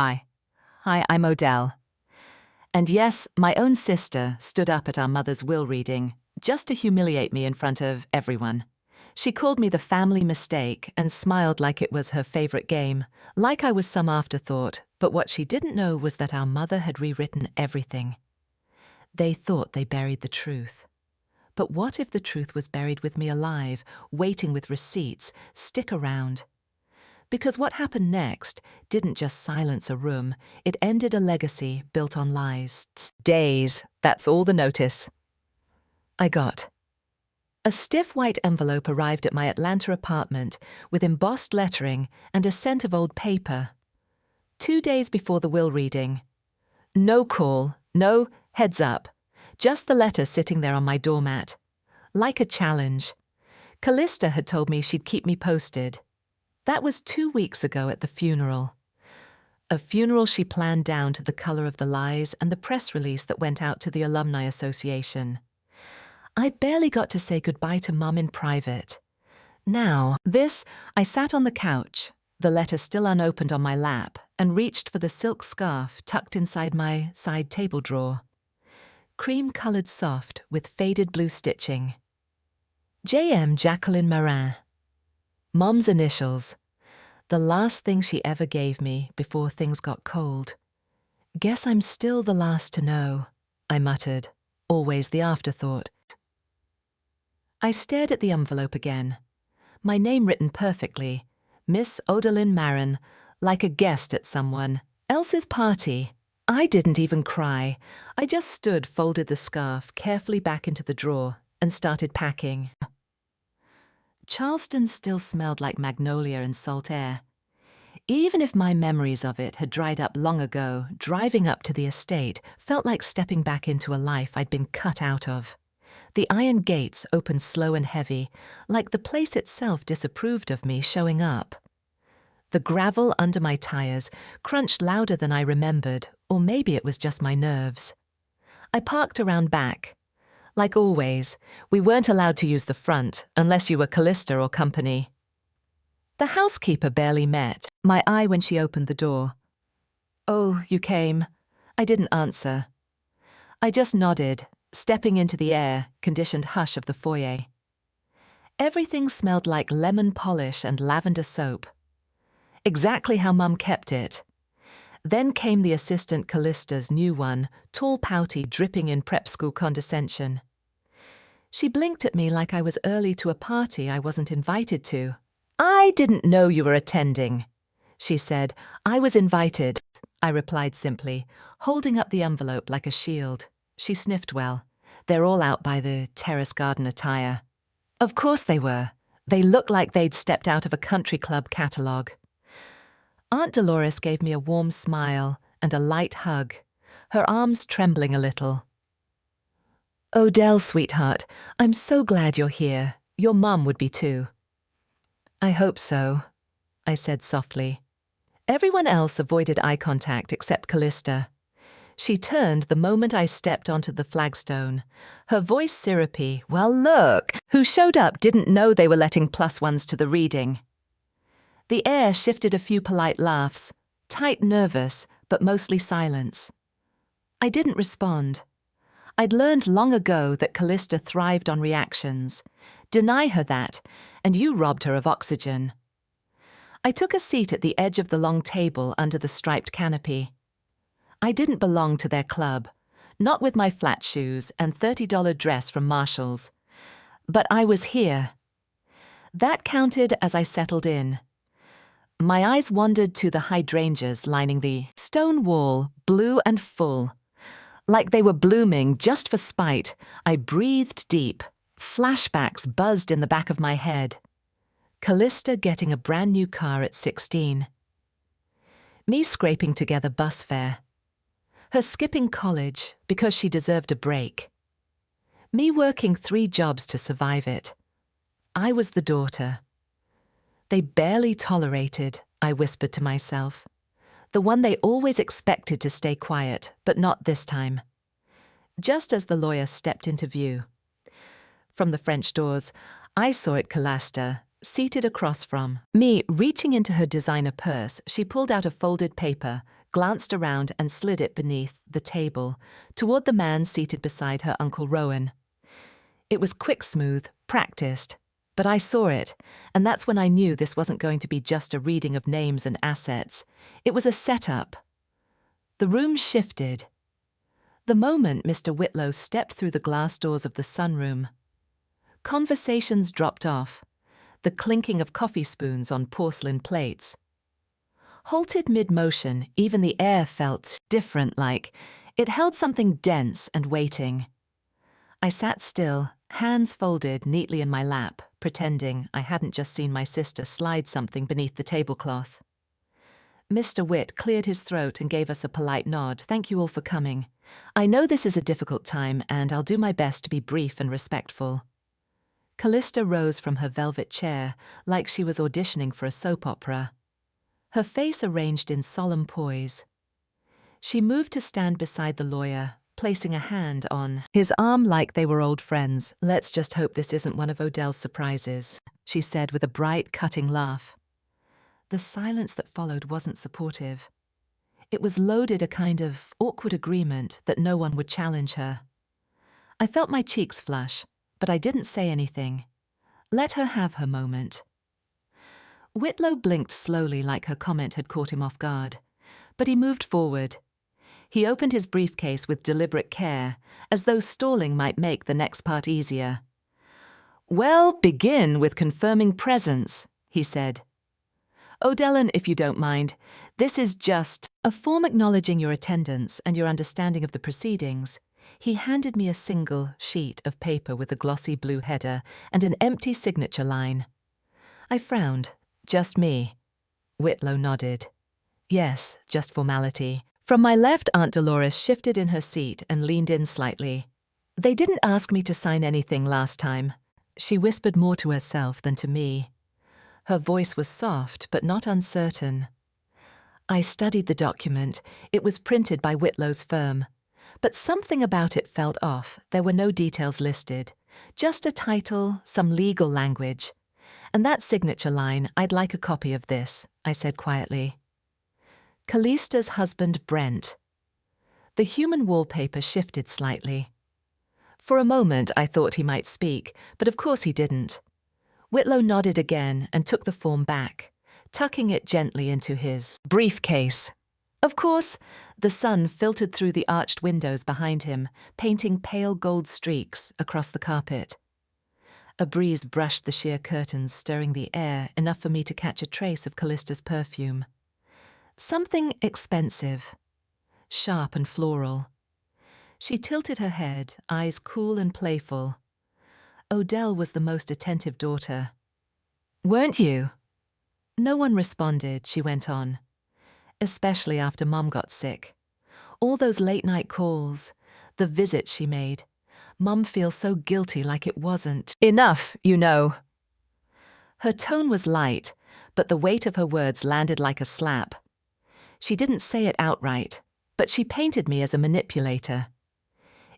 Hi, I'm Odell. And yes, my own sister stood up at our mother's will reading, just to humiliate me in front of everyone. She called me the family mistake and smiled like it was her favorite game, like I was some afterthought, but what she didn't know was that our mother had rewritten everything. They thought they buried the truth. But what if the truth was buried with me alive, waiting with receipts, stick around? Because what happened next didn't just silence a room, it ended a legacy built on lies. Days, that's all the notice I got. A stiff white envelope arrived at my Atlanta apartment with embossed lettering and a scent of old paper. 2 days before the will reading. No call, no heads up, just the letter sitting there on my doormat. Like a challenge. Callista had told me she'd keep me posted. That was 2 weeks ago at the funeral. A funeral she planned down to the color of the lies and the press release that went out to the Alumni Association. I barely got to say goodbye to Mum in private. Now, I sat on the couch, the letter still unopened on my lap, and reached for the silk scarf tucked inside my side table drawer. Cream-colored soft with faded blue stitching. J.M. Jacqueline Morin. Mom's initials. The last thing she ever gave me before things got cold. Guess I'm still the last to know, I muttered, always the afterthought. I stared at the envelope again. My name written perfectly, Miss Odalyn Marin, like a guest at someone else's party. I didn't even cry. I just stood, folded the scarf carefully back into the drawer, and started packing. Charleston still smelled like magnolia and salt air. Even if my memories of it had dried up long ago, driving up to the estate felt like stepping back into a life I'd been cut out of. The iron gates opened slow and heavy, like the place itself disapproved of me showing up. The gravel under my tires crunched louder than I remembered, or maybe it was just my nerves. I parked around back. Like always, we weren't allowed to use the front unless you were Callista or company. The housekeeper barely met my eye when she opened the door. "Oh, you came." I didn't answer. I just nodded, stepping into the air-conditioned hush of the foyer. Everything smelled like lemon polish and lavender soap. Exactly how Mum kept it. Then came the assistant Callista's new one, tall, pouty, dripping in prep school condescension. She blinked at me like I was early to a party I wasn't invited to. "I didn't know you were attending," she said. "I was invited," I replied simply, holding up the envelope like a shield. She sniffed well. "They're all out by the terrace garden attire." Of course they were. They looked like they'd stepped out of a country club catalogue. Aunt Dolores gave me a warm smile and a light hug, her arms trembling a little. "Odell, sweetheart, I'm so glad you're here. Your mum would be too." "I hope so," I said softly. Everyone else avoided eye contact except Callista. She turned the moment I stepped onto the flagstone, her voice syrupy. "Well, look, who showed up didn't know they were letting +1s to the reading." The air shifted a few polite laughs, tight nervous, but mostly silence. I didn't respond. I'd learned long ago that Callista thrived on reactions. Deny her that, and you robbed her of oxygen. I took a seat at the edge of the long table under the striped canopy. I didn't belong to their club, not with my flat shoes and $30 dress from Marshall's. But I was here. That counted as I settled in. My eyes wandered to the hydrangeas lining the stone wall, blue and full. Like they were blooming just for spite, I breathed deep. Flashbacks buzzed in the back of my head. Callista getting a brand new car at 16. Me scraping together bus fare. Her skipping college because she deserved a break. Me working 3 jobs to survive it. I was the daughter. They barely tolerated, I whispered to myself. The one they always expected to stay quiet, but not this time. Just as the lawyer stepped into view. From the French doors, I saw it Callista, seated across from me. Reaching into her designer purse, she pulled out a folded paper, glanced around and slid it beneath the table, toward the man seated beside her Uncle Rowan. It was quick, smooth, practiced, but I saw it, and that's when I knew this wasn't going to be just a reading of names and assets. It was a setup. The room shifted. The moment Mr. Whitlow stepped through the glass doors of the sunroom, conversations dropped off, the clinking of coffee spoons on porcelain plates. Halted mid-motion, even the air felt different, like it held something dense and waiting. I sat still, hands folded neatly in my lap, pretending I hadn't just seen my sister slide something beneath the tablecloth. Mr. Witt cleared his throat and gave us a polite nod. Thank you all for coming. I know this is a difficult time, and I'll do my best to be brief and respectful. Callista rose from her velvet chair, like she was auditioning for a soap opera, her face arranged in solemn poise. She moved to stand beside the lawyer, placing a hand on his arm like they were old friends. Let's just hope this isn't one of Odell's surprises, she said with a bright, cutting laugh. The silence that followed wasn't supportive. It was loaded a kind of awkward agreement that no one would challenge her. I felt my cheeks flush, but I didn't say anything. Let her have her moment. Whitlow blinked slowly like her comment had caught him off guard, but he moved forward. He opened his briefcase with deliberate care, as though stalling might make the next part easier. Well, begin with confirming presence, he said. O'Dellon, if you don't mind, this is just a form acknowledging your attendance and your understanding of the proceedings. He handed me a single sheet of paper with a glossy blue header and an empty signature line. I frowned. Just me. Whitlow nodded. Yes, just formality. From my left, Aunt Dolores shifted in her seat and leaned in slightly. They didn't ask me to sign anything last time. She whispered more to herself than to me. Her voice was soft, but not uncertain. I studied the document. It was printed by Whitlow's firm. But something about it felt off. There were no details listed. Just a title, some legal language. And that signature line, I'd like a copy of this, I said quietly. Callista's husband, Brent. The human wallpaper shifted slightly. For a moment, I thought he might speak, but of course he didn't. Whitlow nodded again and took the form back, tucking it gently into his briefcase. Of course, the sun filtered through the arched windows behind him, painting pale gold streaks across the carpet. A breeze brushed the sheer curtains, stirring the air enough for me to catch a trace of Callista's perfume. Something expensive, sharp and floral. She tilted her head, eyes cool and playful. Odell was the most attentive daughter. Weren't you? No one responded, she went on. Especially after Mum got sick. All those late-night calls, the visits she made. Mum feels so guilty like it wasn't enough, you know. Her tone was light, but the weight of her words landed like a slap. She didn't say it outright, but she painted me as a manipulator.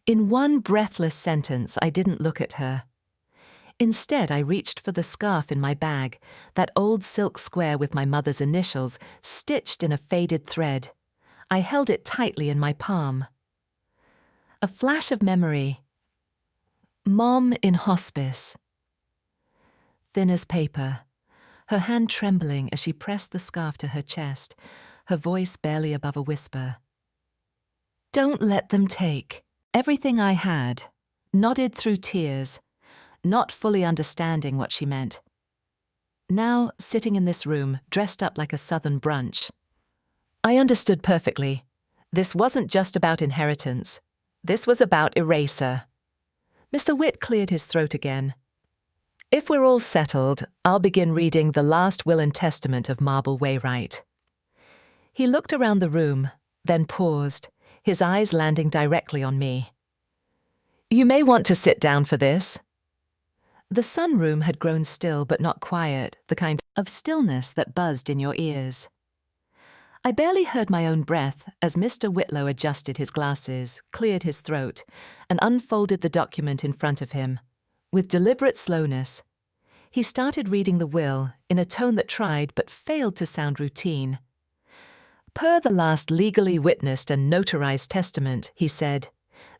In one breathless sentence, I didn't look at her. Instead, I reached for the scarf in my bag, that old silk square with my mother's initials stitched in a faded thread. I held it tightly in my palm. A flash of memory. Mom in hospice. Thin as paper, her hand trembling as she pressed the scarf to her chest, her voice barely above a whisper. Don't let them take everything I had, nodded through tears, not fully understanding what she meant. Now, sitting in this room, dressed up like a southern brunch. I understood perfectly. This wasn't just about inheritance. This was about eraser. Mr. Witt cleared his throat again. If we're all settled, I'll begin reading the last will and testament of Marble Waywright. He looked around the room, then paused, his eyes landing directly on me. You may want to sit down for this. The sunroom had grown still but not quiet, the kind of stillness that buzzed in your ears. I barely heard my own breath as Mr. Whitlow adjusted his glasses, cleared his throat, and unfolded the document in front of him. With deliberate slowness, he started reading the will in a tone that tried but failed to sound routine. Per the last legally witnessed and notarized testament, he said,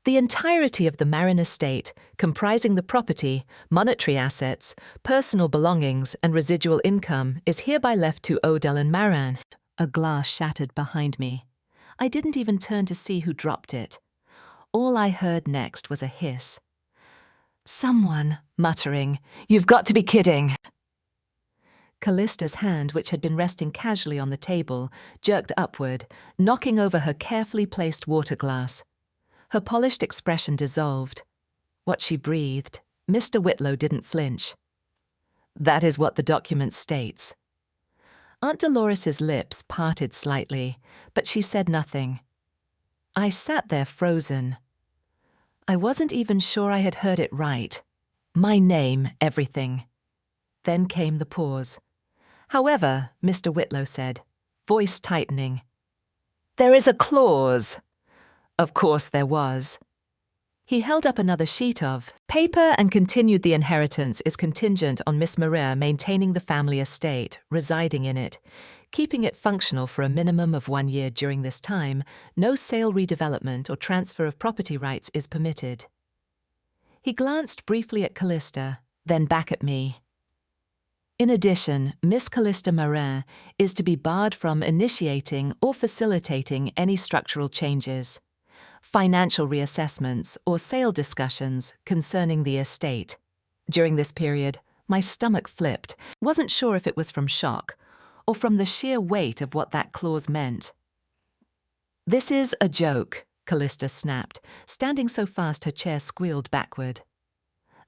the entirety of the Marin estate, comprising the property, monetary assets, personal belongings, and residual income, is hereby left to Odell and Marin. A glass shattered behind me. I didn't even turn to see who dropped it. All I heard next was a hiss. Someone muttering, "You've got to be kidding!" Callista's hand, which had been resting casually on the table, jerked upward, knocking over her carefully placed water glass. Her polished expression dissolved. What she breathed, Mr. Whitlow didn't flinch. That is what the document states. Aunt Dolores's lips parted slightly, but she said nothing. I sat there frozen. I wasn't even sure I had heard it right. My name, everything. Then came the pause. However, Mr. Whitlow said, voice tightening, "There is a clause." Of course there was. He held up another sheet of paper and continued the inheritance is contingent on Miss Maria maintaining the family estate, residing in it, keeping it functional for a minimum of 1 year during this time. No sale, redevelopment, or transfer of property rights is permitted. He glanced briefly at Callista, then back at me. In addition, Miss Callista Marin is to be barred from initiating or facilitating any structural changes, financial reassessments, or sale discussions concerning the estate. During this period, my stomach flipped. Wasn't sure if it was from shock or from the sheer weight of what that clause meant. "This is a joke," Callista snapped, standing so fast her chair squealed backward.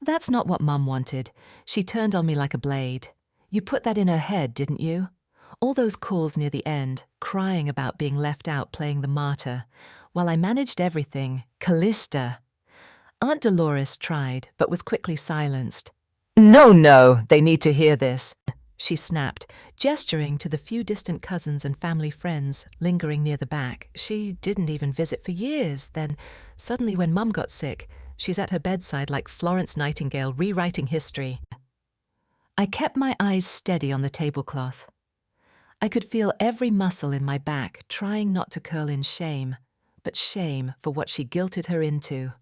"That's not what Mum wanted." She turned on me like a blade. "You put that in her head, didn't you? All those calls near the end, crying about being left out playing the martyr, while I managed everything. Callista!" Aunt Dolores tried, but was quickly silenced. No, they need to hear this," she snapped, gesturing to the few distant cousins and family friends lingering near the back. She didn't even visit for years. Then, suddenly when Mum got sick, she's at her bedside like Florence Nightingale rewriting history. I kept my eyes steady on the tablecloth. I could feel every muscle in my back trying not to curl in shame, but shame for what she guilted her into.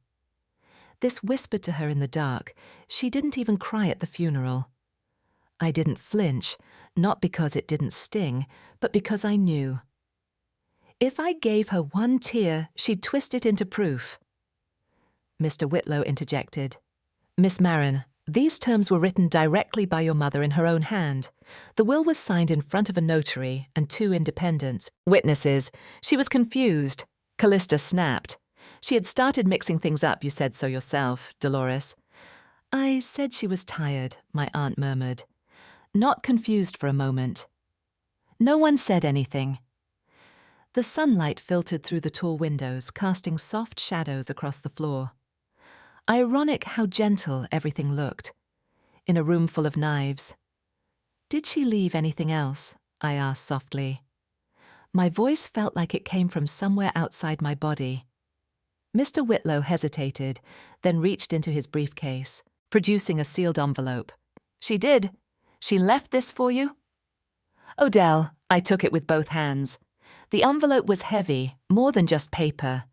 This whispered to her in the dark. She didn't even cry at the funeral. I didn't flinch, not because it didn't sting, but because I knew. If I gave her one tear, she'd twist it into proof. Mr. Whitlow interjected. "Miss Marin, these terms were written directly by your mother in her own hand. The will was signed in front of a notary and 2 independent witnesses." She was confused. Callista snapped. "She had started mixing things up, you said so yourself, Dolores." "I said she was tired," my aunt murmured. Not confused for a moment. No one said anything. The sunlight filtered through the tall windows, casting soft shadows across the floor. Ironic how gentle everything looked, in a room full of knives. "Did she leave anything else?" I asked softly. My voice felt like it came from somewhere outside my body. Mr. Whitlow hesitated, then reached into his briefcase, producing a sealed envelope. "She did. She left this for you?" "Odell," I took it with both hands. The envelope was heavy, more than just paper.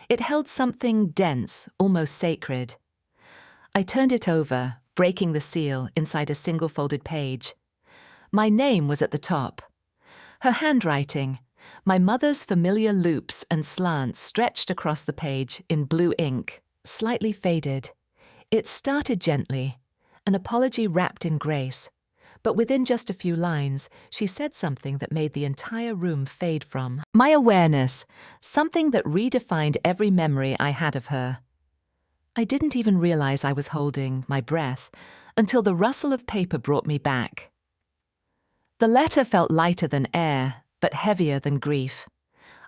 It held something dense, almost sacred. I turned it over, breaking the seal inside a single folded page. My name was at the top. Her handwriting, my mother's familiar loops and slants stretched across the page in blue ink, slightly faded. It started gently, an apology wrapped in grace. But within just a few lines, she said something that made the entire room fade from my awareness, something that redefined every memory I had of her. I didn't even realize I was holding my breath until the rustle of paper brought me back. The letter felt lighter than air, but heavier than grief.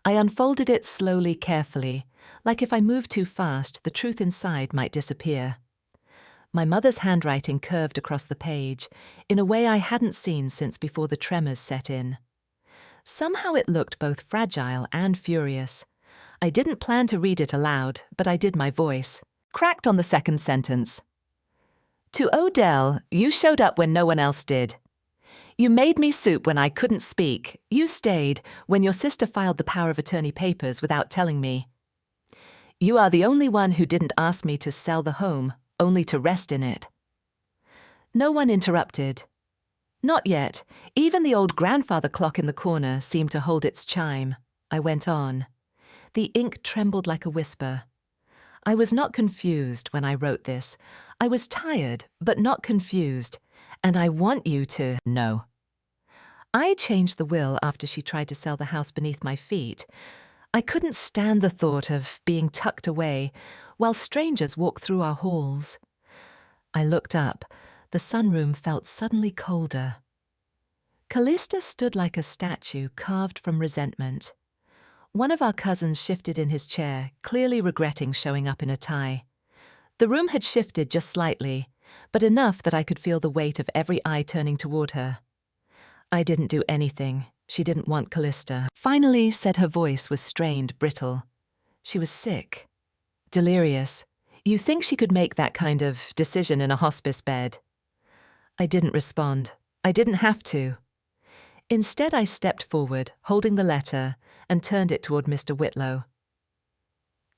I unfolded it slowly, carefully, like if I moved too fast, the truth inside might disappear. My mother's handwriting curved across the page, in a way I hadn't seen since before the tremors set in. Somehow it looked both fragile and furious. I didn't plan to read it aloud, but I did my voice. Cracked on the second sentence. "To Odell, you showed up when no one else did. You made me soup when I couldn't speak. You stayed when your sister filed the power of attorney papers without telling me. You are the only one who didn't ask me to sell the home, only to rest in it. No one interrupted. Not yet. Even the old grandfather clock in the corner seemed to hold its chime. I went on. The ink trembled like a whisper. I was not confused when I wrote this. I was tired, but not confused. And I want you to know. I changed the will after she tried to sell the house beneath my feet. I couldn't stand the thought of being tucked away while strangers walked through our halls. I looked up. The sunroom felt suddenly colder. Callista stood like a statue carved from resentment. One of our cousins shifted in his chair, clearly regretting showing up in a tie. The room had shifted just slightly, but enough that I could feel the weight of every eye turning toward her. I didn't do anything. She didn't want Callista. Finally said her voice was strained, brittle. She was sick. Delirious. You think she could make that kind of decision in a hospice bed? I didn't respond. I didn't have to. Instead, I stepped forward, holding the letter, and turned it toward Mr. Whitlow.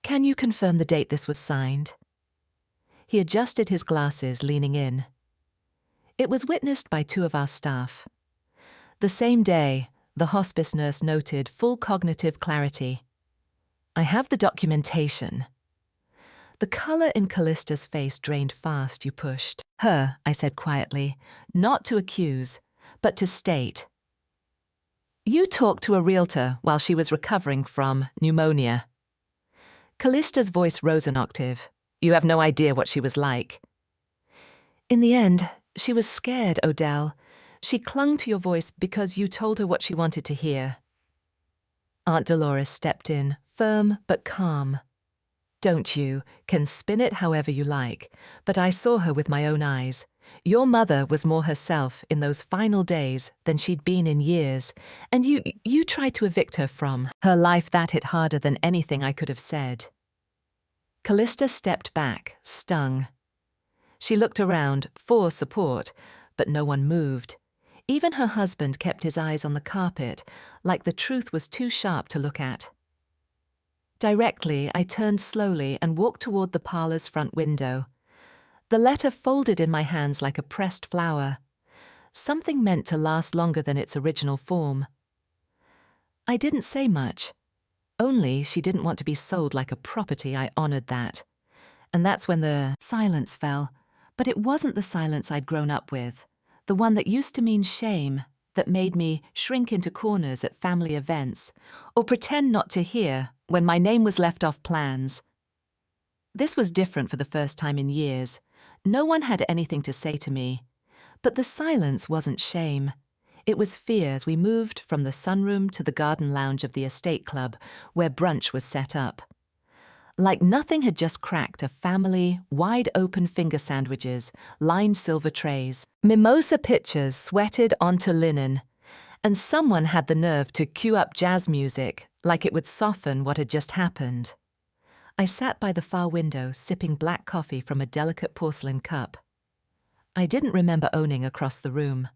Can you confirm the date this was signed? He adjusted his glasses, leaning in. It was witnessed by 2 of our staff. The same day, the hospice nurse noted full cognitive clarity. I have the documentation. The color in Callista's face drained fast. You pushed. Her, I said quietly, not to accuse, but to state. You talked to a realtor while she was recovering from pneumonia. Callista's voice rose an octave. You have no idea what she was like. In the end, she was scared, Odell. She clung to your voice because you told her what she wanted to hear. Aunt Dolores stepped in, firm but calm. Don't you, can spin it however you like, but I saw her with my own eyes. Your mother was more herself in those final days than she'd been in years, and you tried to evict her from her life. That hit harder than anything I could have said. Callista stepped back, stung. She looked around for support, but no one moved. Even her husband kept his eyes on the carpet, like the truth was too sharp to look at. Directly, I turned slowly and walked toward the parlor's front window. The letter folded in my hands like a pressed flower. Something meant to last longer than its original form. I didn't say much. Only she didn't want to be sold like a property. I honored that. And that's when the silence fell. But it wasn't the silence I'd grown up with. The one that used to mean shame, that made me shrink into corners at family events, or pretend not to hear when my name was left off plans. This was different for the first time in years. No one had anything to say to me. But the silence wasn't shame. It was fear as we moved from the sunroom to the garden lounge of the estate club, where brunch was set up. Like nothing had just cracked, a family, wide-open finger sandwiches, lined silver trays, mimosa pitchers sweated onto linen, and someone had the nerve to cue up jazz music like it would soften what had just happened. I sat by the far window, sipping black coffee from a delicate porcelain cup. I didn't remember owning across the room.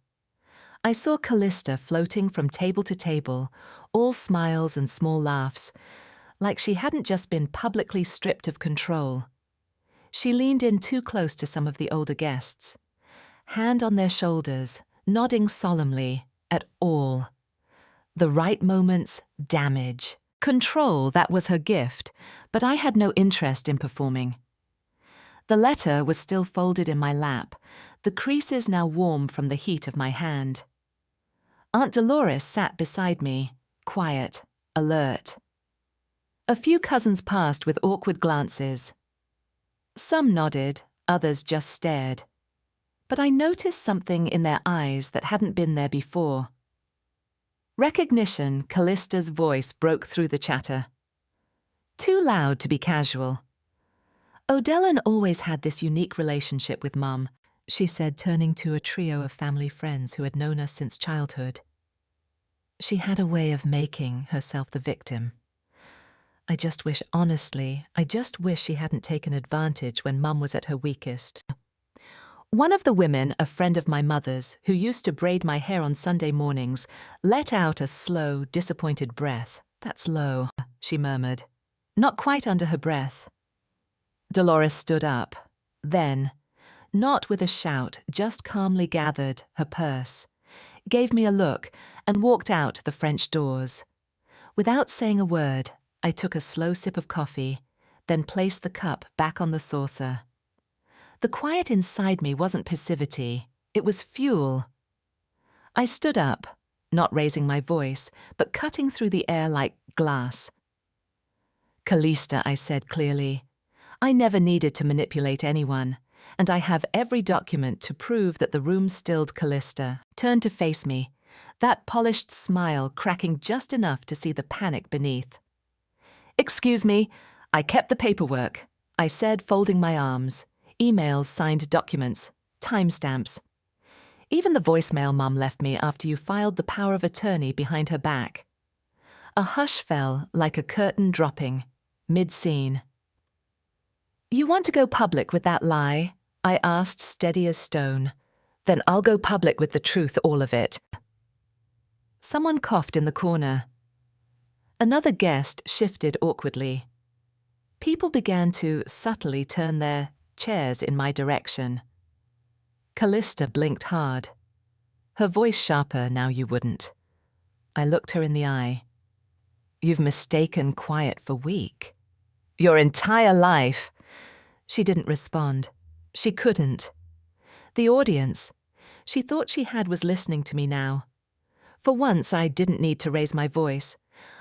I saw Callista floating from table to table, all smiles and small laughs, like she hadn't just been publicly stripped of control. She leaned in too close to some of the older guests, hand on their shoulders, nodding solemnly at all. The right moments, damage. Control, that was her gift, but I had no interest in performing. The letter was still folded in my lap, the creases now warm from the heat of my hand. Aunt Dolores sat beside me, quiet, alert. A few cousins passed with awkward glances. Some nodded, others just stared. But I noticed something in their eyes that hadn't been there before. Recognition, Callista's voice broke through the chatter. Too loud to be casual. Odellen always had this unique relationship with Mum, she said, turning to a trio of family friends who had known us since childhood. She had a way of making herself the victim. I just wish she hadn't taken advantage when Mum was at her weakest. One of the women, a friend of my mother's, who used to braid my hair on Sunday mornings, let out a slow, disappointed breath. "That's low," she murmured, not quite under her breath. Dolores stood up. Then, not with a shout, just calmly gathered her purse, gave me a look, and walked out the French doors. Without saying a word, I took a slow sip of coffee, then placed the cup back on the saucer. The quiet inside me wasn't passivity, it was fuel. I stood up, not raising my voice, but cutting through the air like glass. "Callista," I said clearly, "I never needed to manipulate anyone, and I have every document to prove that the room-stilled Callista turned to face me, that polished smile cracking just enough to see the panic beneath. "Excuse me, I kept the paperwork," I said, folding my arms. Emails, signed documents, timestamps. Even the voicemail Mum left me after you filed the power of attorney behind her back. A hush fell like a curtain dropping, mid-scene. "You want to go public with that lie?" I asked, steady as stone. "Then I'll go public with the truth, all of it." Someone coughed in the corner. Another guest shifted awkwardly. People began to subtly turn their chairs in my direction. Callista blinked hard. Her voice sharper, "Now you wouldn't." I looked her in the eye. "You've mistaken quiet for weak. Your entire life." She didn't respond. She couldn't. The audience, she thought she had, was listening to me now. For once, I didn't need to raise my voice.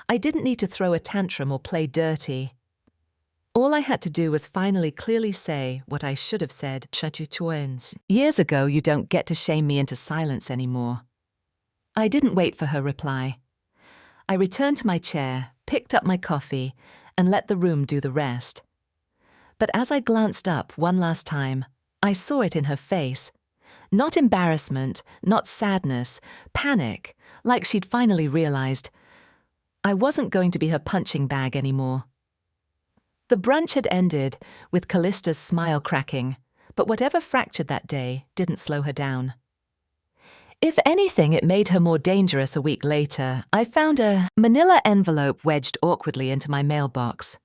I didn't need to throw a tantrum or play dirty. All I had to do was finally clearly say what I should have said. "Years ago, you don't get to shame me into silence anymore." I didn't wait for her reply. I returned to my chair, picked up my coffee, and let the room do the rest. But as I glanced up one last time, I saw it in her face. Not embarrassment, not sadness, panic, like she'd finally realized. I wasn't going to be her punching bag anymore. The brunch had ended, with Callista's smile cracking, but whatever fractured that day didn't slow her down. If anything, it made her more dangerous a week later. I found a manila envelope wedged awkwardly into my mailbox.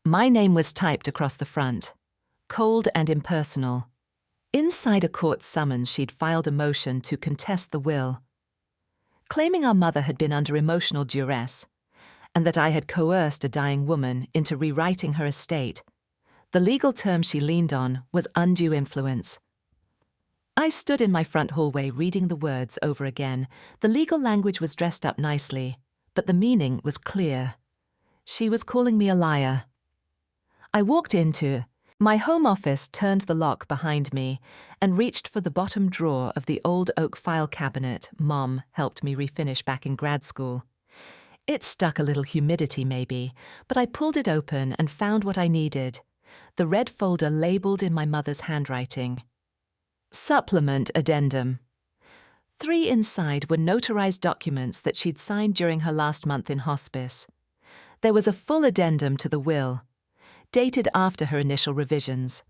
My name was typed across the front, cold and impersonal. Inside a court summons, she'd filed a motion to contest the will, claiming our mother had been under emotional duress, and that I had coerced a dying woman into rewriting her estate. The legal term she leaned on was undue influence. I stood in my front hallway reading the words over again. The legal language was dressed up nicely, but the meaning was clear. She was calling me a liar. I walked into my home office, turned the lock behind me, and reached for the bottom drawer of the old oak file cabinet Mom helped me refinish back in grad school. It stuck a little humidity, maybe, but I pulled it open and found what I needed. The red folder labeled in my mother's handwriting. Supplement Addendum. 3 inside were notarized documents that she'd signed during her last month in hospice. There was a full addendum to the will, dated after her initial revisions.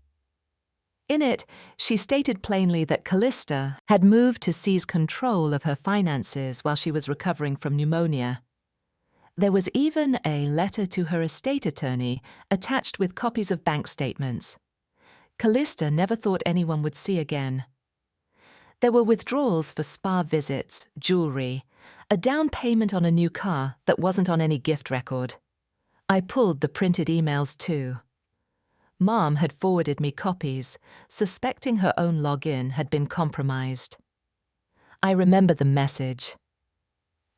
In it, she stated plainly that Callista had moved to seize control of her finances while she was recovering from pneumonia. There was even a letter to her estate attorney attached with copies of bank statements. Callista never thought anyone would see again. There were withdrawals for spa visits, jewelry, a down payment on a new car that wasn't on any gift record. I pulled the printed emails too. Mom had forwarded me copies, suspecting her own login had been compromised. I remember the message.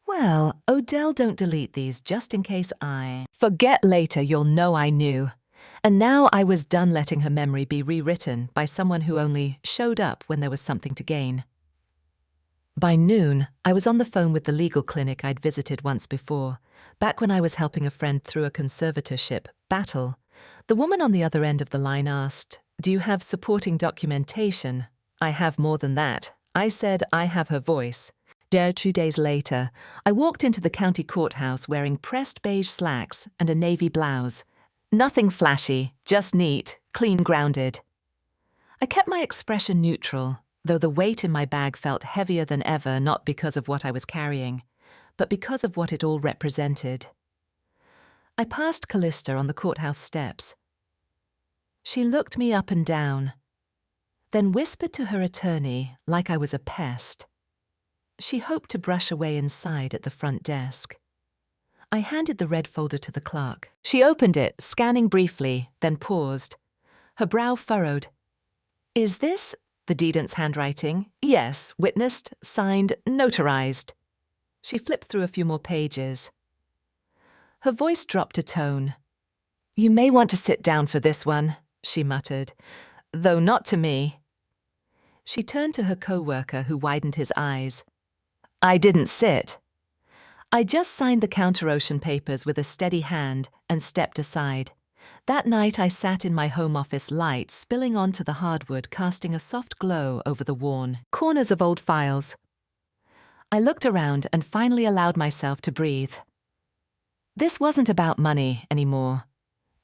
"Well, Odell, don't delete these just in case I forget later. You'll know I knew." And now I was done letting her memory be rewritten by someone who only showed up when there was something to gain. By noon, I was on the phone with the legal clinic I'd visited once before, back when I was helping a friend through a conservatorship battle. The woman on the other end of the line asked, "Do you have supporting documentation?" "I have more than that." I said I have her voice. 2 days later, I walked into the county courthouse wearing pressed beige slacks and a navy blouse. Nothing flashy, just neat, clean grounded. I kept my expression neutral, though the weight in my bag felt heavier than ever, not because of what I was carrying, but because of what it all represented. I passed Callista on the courthouse steps. She looked me up and down, then whispered to her attorney like I was a pest. She hoped to brush away inside at the front desk. I handed the red folder to the clerk. She opened it, scanning briefly, then paused. Her brow furrowed. "Is this the deedant's handwriting?" "Yes, witnessed, signed, notarized." She flipped through a few more pages. Her voice dropped a tone. "You may want to sit down for this one," she muttered, "though not to me." She turned to her co-worker, who widened his eyes. "I didn't sit." I just signed the counter-ocean papers with a steady hand and stepped aside. That night I sat in my home office, light spilling onto the hardwood, casting a soft glow over the worn corners of old files. I looked around and finally allowed myself to breathe. This wasn't about money anymore.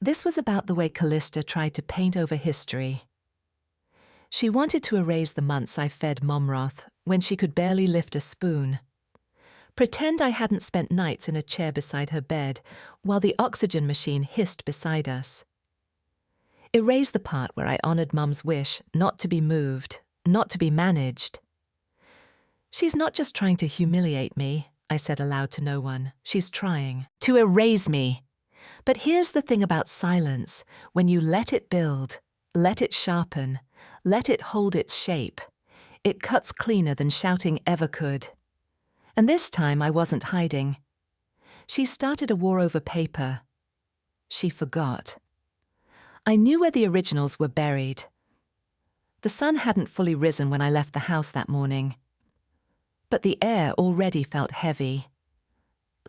This was about the way Callista tried to paint over history. She wanted to erase the months I fed Momroth when she could barely lift a spoon. Pretend I hadn't spent nights in a chair beside her bed while the oxygen machine hissed beside us. Erase the part where I honored Mum's wish not to be moved, not to be managed. "She's not just trying to humiliate me," I said aloud to no one. "She's trying to erase me." But here's the thing about silence. When you let it build, let it sharpen, let it hold its shape, it cuts cleaner than shouting ever could. And this time I wasn't hiding. She started a war over paper. She forgot. I knew where the originals were buried. The sun hadn't fully risen when I left the house that morning, but the air already felt heavy.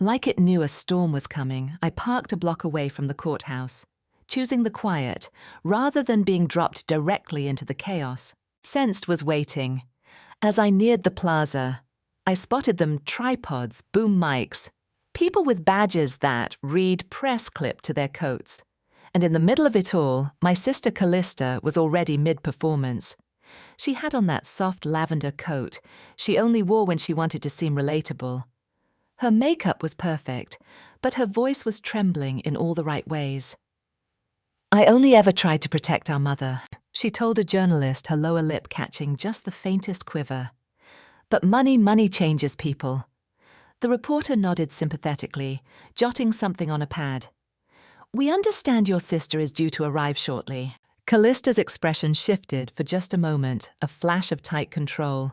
Like it knew a storm was coming, I parked a block away from the courthouse, choosing the quiet rather than being dropped directly into the chaos. Sensed was waiting. As I neared the plaza, I spotted them: tripods, boom mics, people with badges that read press clip to their coats. And in the middle of it all, my sister Callista was already mid-performance. She had on that soft lavender coat she only wore when she wanted to seem relatable. Her makeup was perfect, but her voice was trembling in all the right ways. "I only ever tried to protect our mother," she told a journalist, her lower lip catching just the faintest quiver. "But money changes people." The reporter nodded sympathetically, jotting something on a pad. "We understand your sister is due to arrive shortly." Callista's expression shifted for just a moment, a flash of tight control.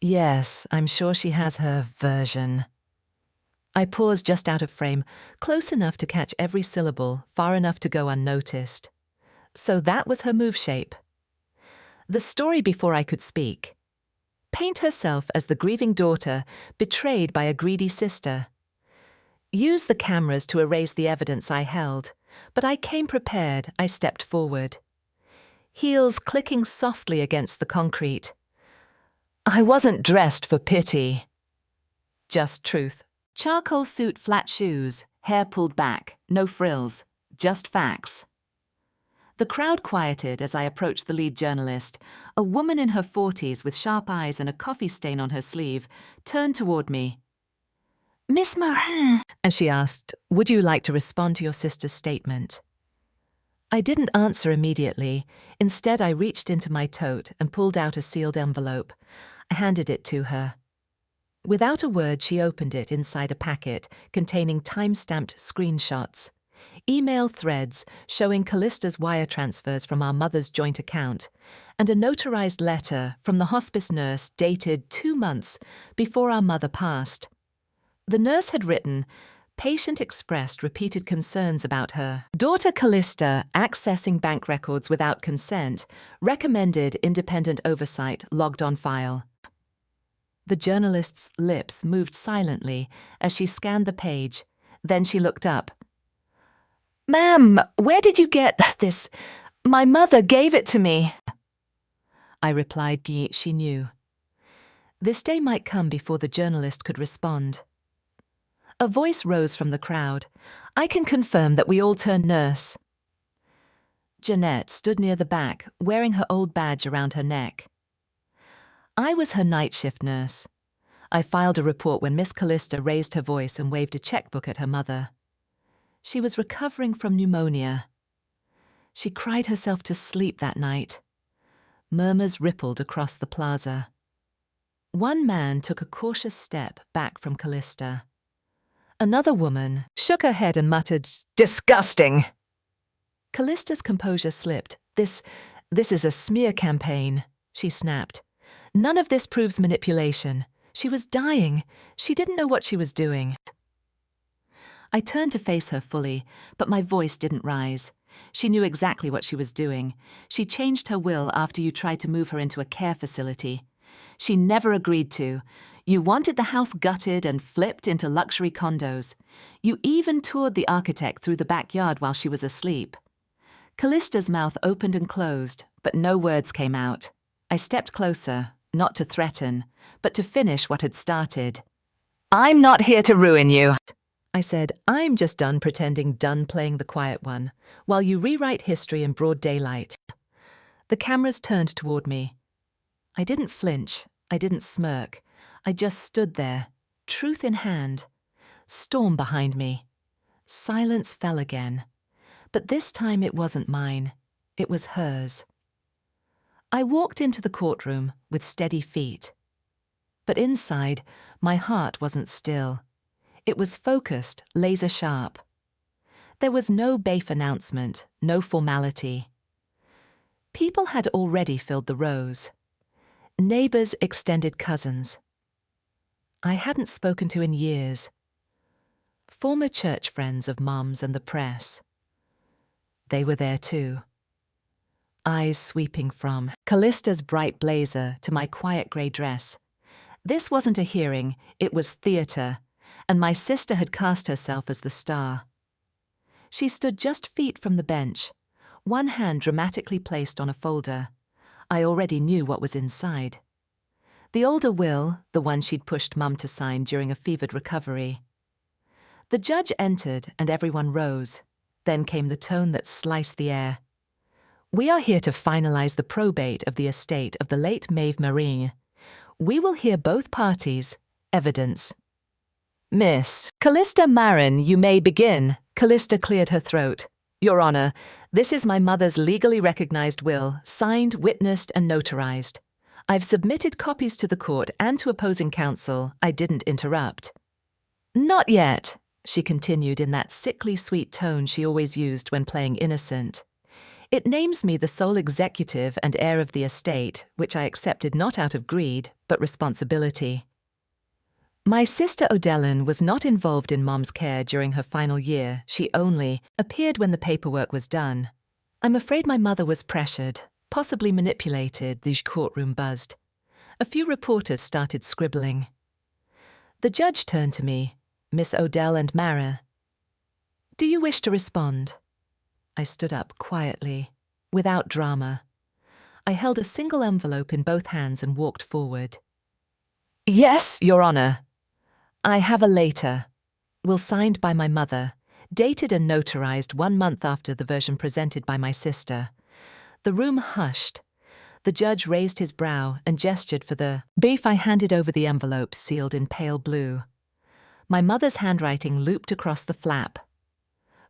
"Yes, I'm sure she has her version." I paused just out of frame, close enough to catch every syllable, far enough to go unnoticed. So that was her move shape. The story before I could speak. Paint herself as the grieving daughter betrayed by a greedy sister. Use the cameras to erase the evidence I held, but I came prepared. I stepped forward. Heels clicking softly against the concrete. I wasn't dressed for pity. Just truth. Charcoal suit, flat shoes, hair pulled back, no frills, just facts. The crowd quieted as I approached the lead journalist. A woman in her 40s with sharp eyes and a coffee stain on her sleeve turned toward me. "Miss Morin," and she asked, "Would you like to respond to your sister's statement?" I didn't answer immediately. Instead, I reached into my tote and pulled out a sealed envelope. I handed it to her. Without a word, she opened it inside a packet containing time-stamped screenshots. Email threads showing Callista's wire transfers from our mother's joint account, and a notarized letter from the hospice nurse dated 2 months before our mother passed. The nurse had written, "Patient expressed repeated concerns about her daughter Callista accessing bank records without consent. Recommended independent oversight logged on file." The journalist's lips moved silently as she scanned the page. Then she looked up. "Ma'am, where did you get this? My mother gave it to me." I replied she knew. This day might come before the journalist could respond. A voice rose from the crowd. "I can confirm that we all turned nurse." Jeanette stood near the back, wearing her old badge around her neck. I was her night shift nurse. I filed a report when Miss Callista raised her voice and waved a checkbook at her mother. She was recovering from pneumonia. She cried herself to sleep that night. Murmurs rippled across the plaza. One man took a cautious step back from Callista. Another woman shook her head and muttered, "Disgusting!" Callista's composure slipped. This is a smear campaign," she snapped. "None of this proves manipulation. She was dying. She didn't know what she was doing." I turned to face her fully, but my voice didn't rise. She knew exactly what she was doing. She changed her will after you tried to move her into a care facility. She never agreed to. You wanted the house gutted and flipped into luxury condos. You even toured the architect through the backyard while she was asleep. Callista's mouth opened and closed, but no words came out. I stepped closer, not to threaten, but to finish what had started. "I'm not here to ruin you," I said. "I'm just done playing the quiet one, while you rewrite history in broad daylight." The cameras turned toward me. I didn't flinch. I didn't smirk. I just stood there, truth in hand. Storm behind me. Silence fell again. But this time it wasn't mine. It was hers. I walked into the courtroom with steady feet. But inside, my heart wasn't still. It was focused, laser sharp. There was no BAFE announcement, no formality. People had already filled the rows. Neighbors, extended cousins. I hadn't spoken to in years. Former church friends of Mom's and the press. They were there too. Eyes sweeping from Callista's bright blazer to my quiet grey dress. This wasn't a hearing, it was theatre, and my sister had cast herself as the star. She stood just feet from the bench, one hand dramatically placed on a folder. I already knew what was inside. The older will, the one she'd pushed Mum to sign during a fevered recovery. The judge entered and everyone rose. Then came the tone that sliced the air. "We are here to finalize the probate of the estate of the late Maeve Marine. We will hear both parties. Evidence." "Miss Callista Marin, you may begin." Callista cleared her throat. "Your Honor, this is my mother's legally recognized will, signed, witnessed, and notarized. I've submitted copies to the court and to opposing counsel. I didn't interrupt." "Not yet," she continued in that sickly sweet tone she always used when playing innocent. "It names me the sole executive and heir of the estate, which I accepted not out of greed, but responsibility. My sister Odellin was not involved in Mom's care during her final year. She only appeared when the paperwork was done. I'm afraid my mother was pressured, possibly manipulated," the courtroom buzzed. A few reporters started scribbling. The judge turned to me, "Miss Odell and Mara. Do you wish to respond?" I stood up quietly, without drama. I held a single envelope in both hands and walked forward. "Yes, Your Honor. I have a later. Will signed by my mother, dated and notarized 1 month after the version presented by my sister." The room hushed. The judge raised his brow and gestured for the beef. I handed over the envelope sealed in pale blue. My mother's handwriting looped across the flap.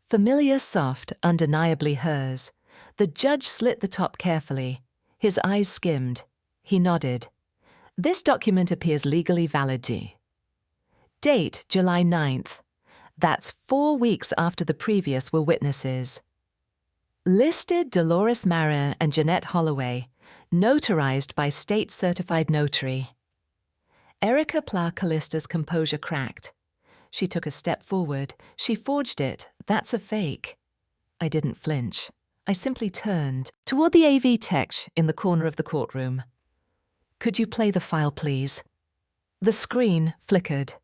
Familiar, soft, undeniably hers. The judge slit the top carefully. His eyes skimmed. He nodded. "This document appears legally valid. Date, July 9th. That's 4 weeks after the previous were witnesses. Listed Dolores Marin and Jeanette Holloway, notarized by state-certified notary." Erica Pla Callista's composure cracked. She took a step forward. "She forged it. That's a fake." I didn't flinch. I simply turned toward the AV tech in the corner of the courtroom. "Could you play the file, please?" The screen flickered.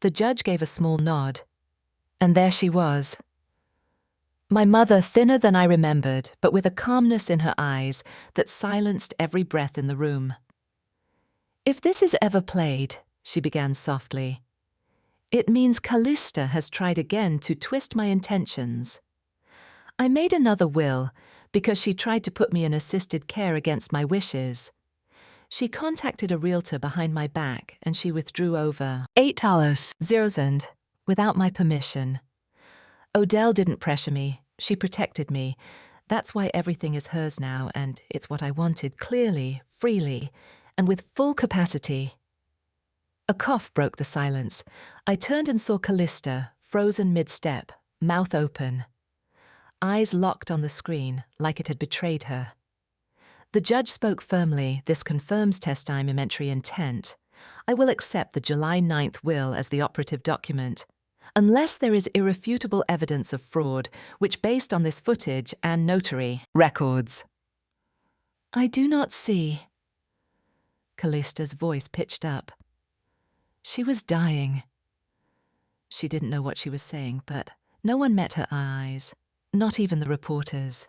The judge gave a small nod. And there she was. My mother, thinner than I remembered, but with a calmness in her eyes that silenced every breath in the room. "If this is ever played," she began softly, "it means Callista has tried again to twist my intentions. I made another will because she tried to put me in assisted care against my wishes. She contacted a realtor behind my back and she withdrew over $8,000 without my permission. Odell didn't pressure me. She protected me. That's why everything is hers now, and it's what I wanted, clearly, freely, and with full capacity. A cough broke the silence. I turned and saw Callista, frozen mid-step, mouth open. Eyes locked on the screen, like it had betrayed her. The judge spoke firmly. This confirms testamentary intent. I will accept the July 9th will as the operative document, unless there is irrefutable evidence of fraud, which based on this footage and notary records. I do not see. Callista's voice pitched up. She was dying. She didn't know what she was saying, but no one met her eyes, not even the reporters.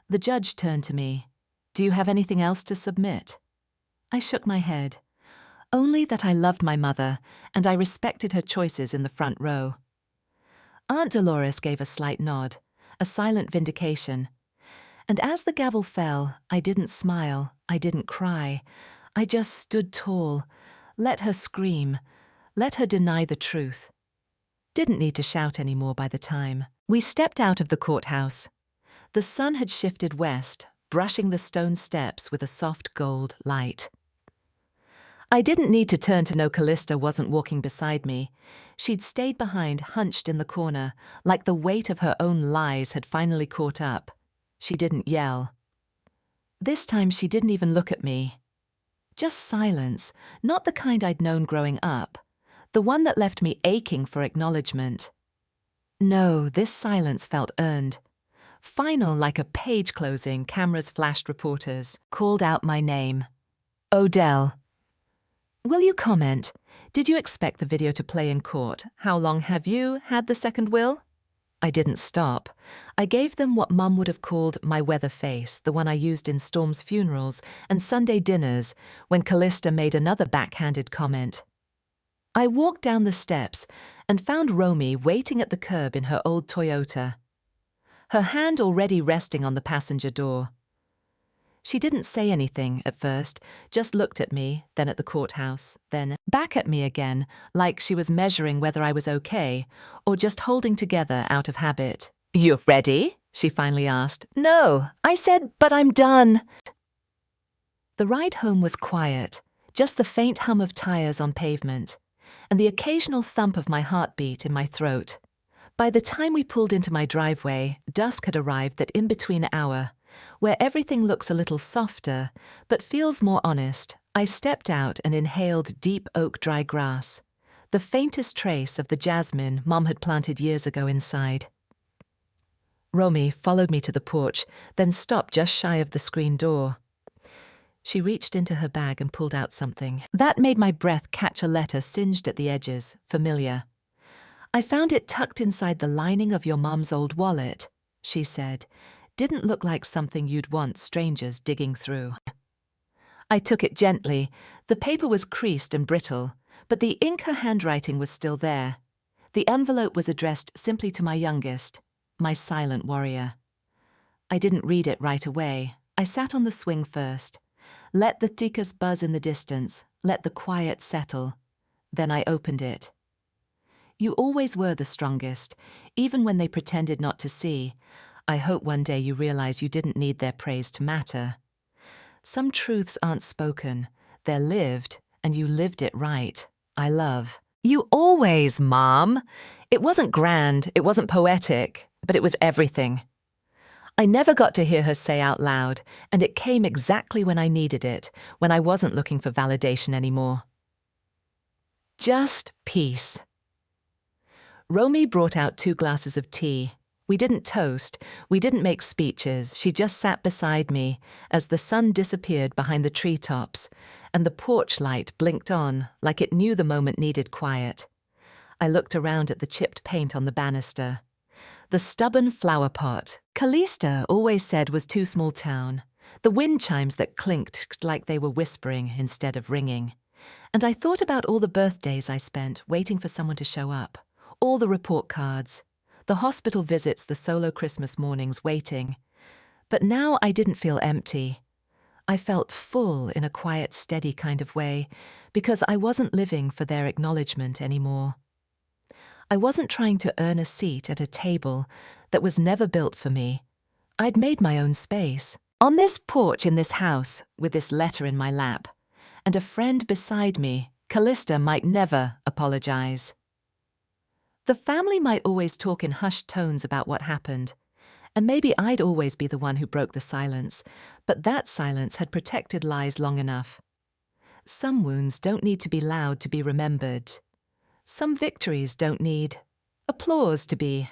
The judge turned to me. Do you have anything else to submit? I shook my head. Only that I loved my mother, and I respected her choices in the front row. Aunt Dolores gave a slight nod, a silent vindication. And as the gavel fell, I didn't smile, I didn't cry. I just stood tall, let her scream, let her deny the truth. Didn't need to shout anymore by the time. We stepped out of the courthouse. The sun had shifted west, brushing the stone steps with a soft gold light. I didn't need to turn to know Callista wasn't walking beside me. She'd stayed behind, hunched in the corner, like the weight of her own lies had finally caught up. She didn't yell. This time she didn't even look at me. Just silence, not the kind I'd known growing up, the one that left me aching for acknowledgement. No, this silence felt earned. Final, like a page closing, cameras flashed reporters, called out my name. Odell. Will you comment? Did you expect the video to play in court? How long have you had the second will? I didn't stop. I gave them what Mum would have called my weather face, the one I used in Storm's funerals and Sunday dinners when Callista made another backhanded comment. I walked down the steps and found Romy waiting at the curb in her old Toyota, her hand already resting on the passenger door. She didn't say anything at first, just looked at me, then at the courthouse, then back at me again, like she was measuring whether I was okay, or just holding together out of habit. You ready? She finally asked. No, I said, but I'm done. The ride home was quiet, just the faint hum of tires on pavement, and the occasional thump of my heartbeat in my throat. By the time we pulled into my driveway, dusk had arrived, that in-between hour, where everything looks a little softer, but feels more honest. I stepped out and inhaled deep oak dry grass, the faintest trace of the jasmine Mom had planted years ago inside. Romy followed me to the porch, then stopped just shy of the screen door. She reached into her bag and pulled out something. That made my breath catch a letter singed at the edges, familiar. I found it tucked inside the lining of your Mom's old wallet, she said. Didn't look like something you'd want strangers digging through. I took it gently. The paper was creased and brittle, but the ink her handwriting was still there. The envelope was addressed simply to my youngest, my silent warrior. I didn't read it right away. I sat on the swing first. Let the tikas buzz in the distance, let the quiet settle. Then I opened it. You always were the strongest, even when they pretended not to see. I hope one day you realize you didn't need their praise to matter. Some truths aren't spoken, they're lived, and you lived it right. I love. You always, Mom. It wasn't grand, it wasn't poetic, but it was everything. I never got to hear her say out loud, and it came exactly when I needed it, when I wasn't looking for validation anymore. Just peace. Romy brought out 2 glasses of tea. We didn't toast, we didn't make speeches. She just sat beside me as the sun disappeared behind the treetops and the porch light blinked on like it knew the moment needed quiet. I looked around at the chipped paint on the banister. The stubborn flower pot Callista always said was too small town. The wind chimes that clinked like they were whispering instead of ringing. And I thought about all the birthdays I spent waiting for someone to show up. All the report cards. the hospital visits, the solo Christmas mornings waiting. But now I didn't feel empty. I felt full in a quiet, steady kind of way, because I wasn't living for their acknowledgement anymore. I wasn't trying to earn a seat at a table that was never built for me. I'd made my own space. On this porch in this house, with this letter in my lap, and a friend beside me, Callista might never apologize. The family might always talk in hushed tones about what happened, and maybe I'd always be the one who broke the silence, but that silence had protected lies long enough. Some wounds don't need to be loud to be remembered. Some victories don't need applause to be